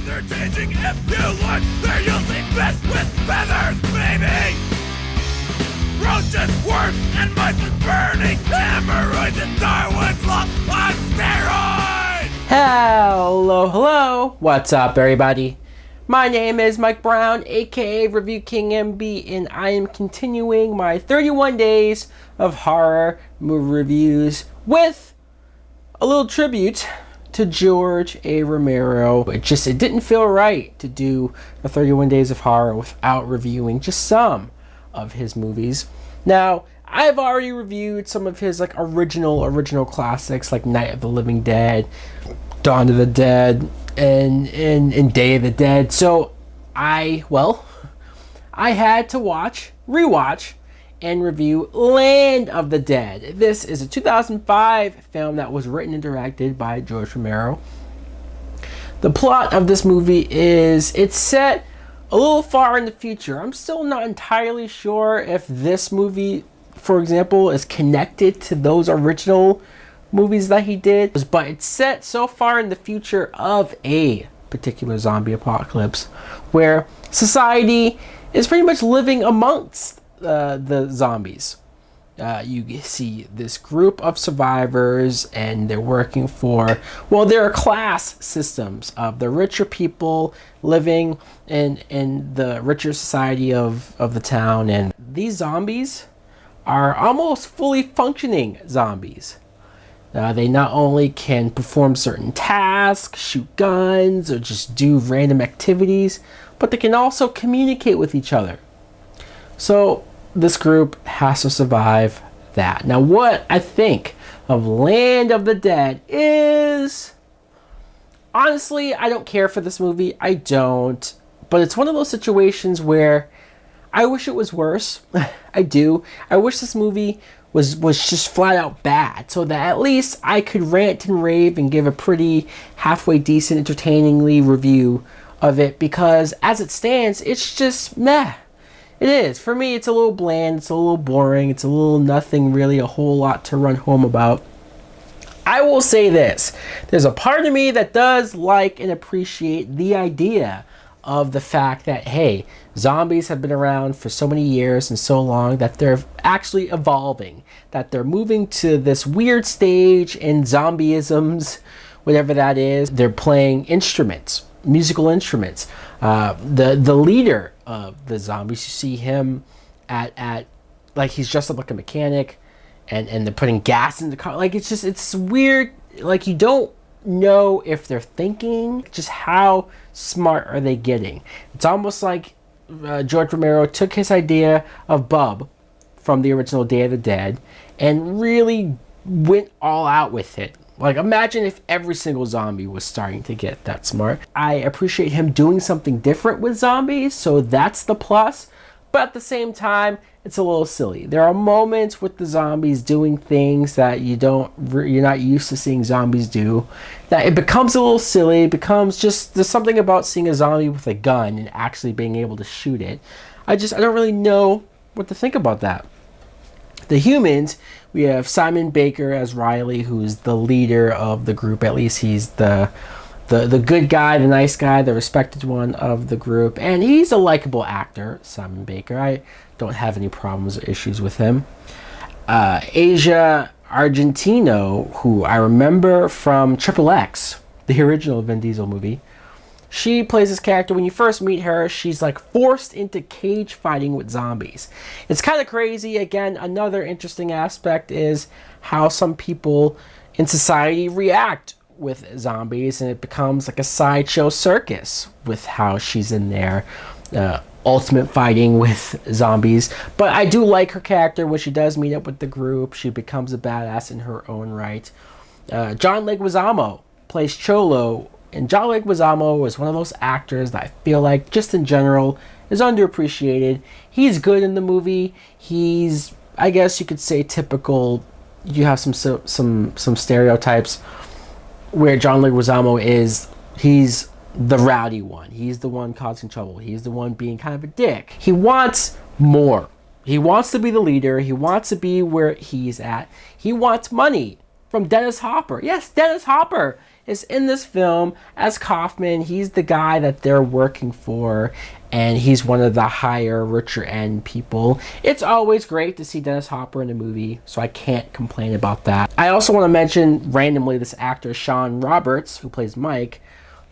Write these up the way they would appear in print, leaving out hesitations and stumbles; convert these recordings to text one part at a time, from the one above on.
they're changing. If you look, they're using fish with feathers, baby! Roaches, worms, and mice with burning hemorrhoids and Darwin's law on steroids! Hello, what's up everybody? My name is Mike Brown, aka ReviewKingMB, and I am continuing my 31 days of horror movie reviews with a little tribute to George A. Romero. It didn't feel right to do the 31 days of horror without reviewing just some of his movies. Now, I've already reviewed some of his original classics like Night of the Living Dead, Dawn of the Dead, and Day of the Dead. So I had to rewatch, and review Land of the Dead. This is a 2005 film that was written and directed by George Romero. The plot of this movie is it's set a little far in the future. I'm still not entirely sure if this movie, for example, is connected to those original movies that he did, but it's set so far in the future of a particular zombie apocalypse where society is pretty much living amongst the zombies. You see this group of survivors, and they're working for, there are class systems of the richer people living in the richer society of the town, and these zombies are almost fully functioning zombies. They not only can perform certain tasks, shoot guns, or just do random activities, but they can also communicate with each other. So this group has to survive that. Now, what I think of Land of the Dead is, honestly, I don't care for this movie. I don't. But it's one of those situations where I wish it was worse. I do. I wish this movie was just flat out bad, so that at least I could rant and rave and give a pretty halfway decent, entertainingly review of it, because as it stands, it's just meh. It is. For me, it's a little bland, it's a little boring, it's a little nothing really, a whole lot to run home about. I will say this. There's a part of me that does like and appreciate the idea of the fact that, hey, zombies have been around for so many years and so long that they're actually evolving, that they're moving to this weird stage in zombieisms, whatever that is. They're playing instruments, musical instruments. The leader of the zombies, you see him at like he's dressed up like a mechanic, and they're putting gas in the car. Like it's weird. Like you don't know if they're thinking, just how smart are they getting. It's almost like George Romero took his idea of Bub from the original Day of the Dead and really went all out with it. Like, imagine if every single zombie was starting to get that smart. I appreciate him doing something different with zombies, so that's the plus. But at the same time, it's a little silly. There are moments with the zombies doing things that you're not used to seeing zombies do, that it becomes a little silly. It becomes just, there's something about seeing a zombie with a gun and actually being able to shoot it. I don't really know what to think about that. The humans, we have Simon Baker as Riley, who's the leader of the group. At least he's the good guy, the nice guy, the respected one of the group. And he's a likable actor, Simon Baker. I don't have any problems or issues with him. Asia Argentino, who I remember from Triple X, the original Vin Diesel movie. She plays this character. When you first meet her, she's like forced into cage fighting with zombies. It's kind of crazy. Again, another interesting aspect is how some people in society react with zombies, and it becomes like a sideshow circus with how she's in there, ultimate fighting with zombies. But I do like her character. When she does meet up with the group, she becomes a badass in her own right. John Leguizamo plays Cholo. And John Leguizamo is one of those actors that I feel like, just in general, is underappreciated. He's good in the movie. He's, I guess you could say, typical. You have some stereotypes where John Leguizamo is. He's the rowdy one. He's the one causing trouble. He's the one being kind of a dick. He wants more. He wants to be the leader. He wants to be where he's at. He wants money from Dennis Hopper. Yes, Dennis Hopper is in this film as Kaufman. He's the guy that they're working for, and he's one of the higher, richer end people. It's always great to see Dennis Hopper in a movie, so I can't complain about that. I also want to mention randomly this actor, Sean Roberts, who plays Mike,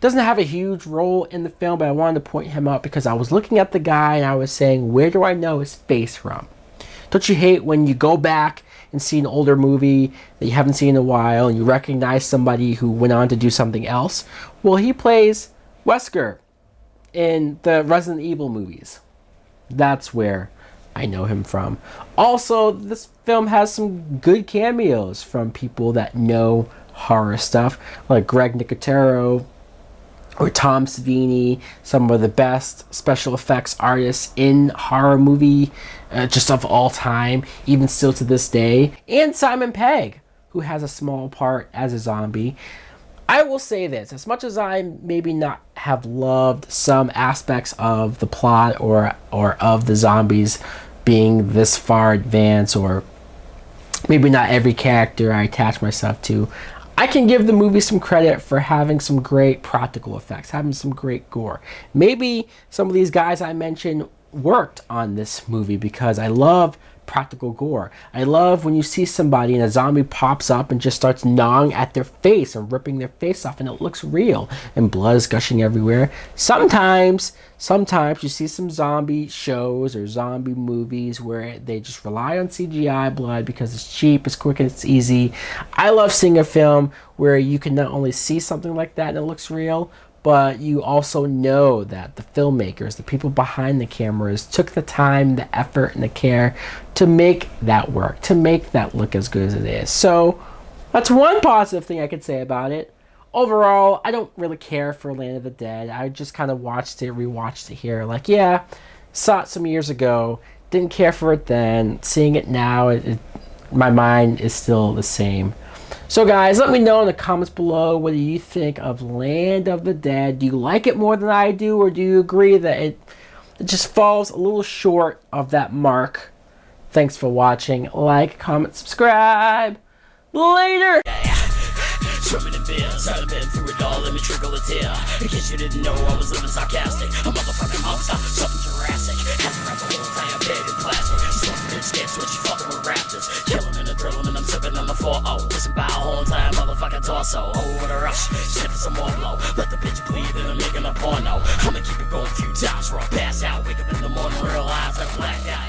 doesn't have a huge role in the film, but I wanted to point him out because I was looking at the guy and I was saying, where do I know his face from? Don't you hate when you go back and see an older movie that you haven't seen in a while and you recognize somebody who went on to do something else? Well, he plays Wesker in the Resident Evil movies. That's where I know him from. Also, this film has some good cameos from people that know horror stuff, like Greg Nicotero or Tom Savini, some of the best special effects artists in horror movie just of all time, even still to this day, and Simon Pegg, who has a small part as a zombie. I will say this, as much as I maybe not have loved some aspects of the plot or of the zombies being this far advanced, or maybe not every character I attach myself to, I can give the movie some credit for having some great practical effects, having some great gore. Maybe some of these guys I mentioned worked on this movie because I love practical gore. I love when you see somebody and a zombie pops up and just starts gnawing at their face and ripping their face off, and it looks real and blood is gushing everywhere. Sometimes you see some zombie shows or zombie movies where they just rely on CGI blood because it's cheap, it's quick, and it's easy. I love seeing a film where you can not only see something like that and it looks real, but you also know that the filmmakers, the people behind the cameras, took the time, the effort, and the care to make that work, to make that look as good as it is. So that's one positive thing I could say about it. Overall, I don't really care for Land of the Dead. I just kind of rewatched it here. Like, yeah, saw it some years ago, didn't care for it then. Seeing it now, my mind is still the same. So guys, let me know in the comments below what do you think of Land of the Dead. Do you like it more than I do, or do you agree that it just falls a little short of that mark? Thanks for watching. Like, comment, subscribe. Later! Swimming in beers, I've been through it all, let me trickle a tear. In case you didn't know, I was living sarcastic. A motherfucking monster, something Jurassic. Had to wrap the whole time bed in plastic. Smoking bitch scared switch, fucking with raptors. Killing and a drilling and I'm sipping on the 4-0. Listen by a whole time motherfucking torso. Oh, what a rush, sniffing some more blow. Let the bitch bleed and I'm making a porno. I'ma keep it going a few times before I pass out. Wake up in the morning, realize I blacked out.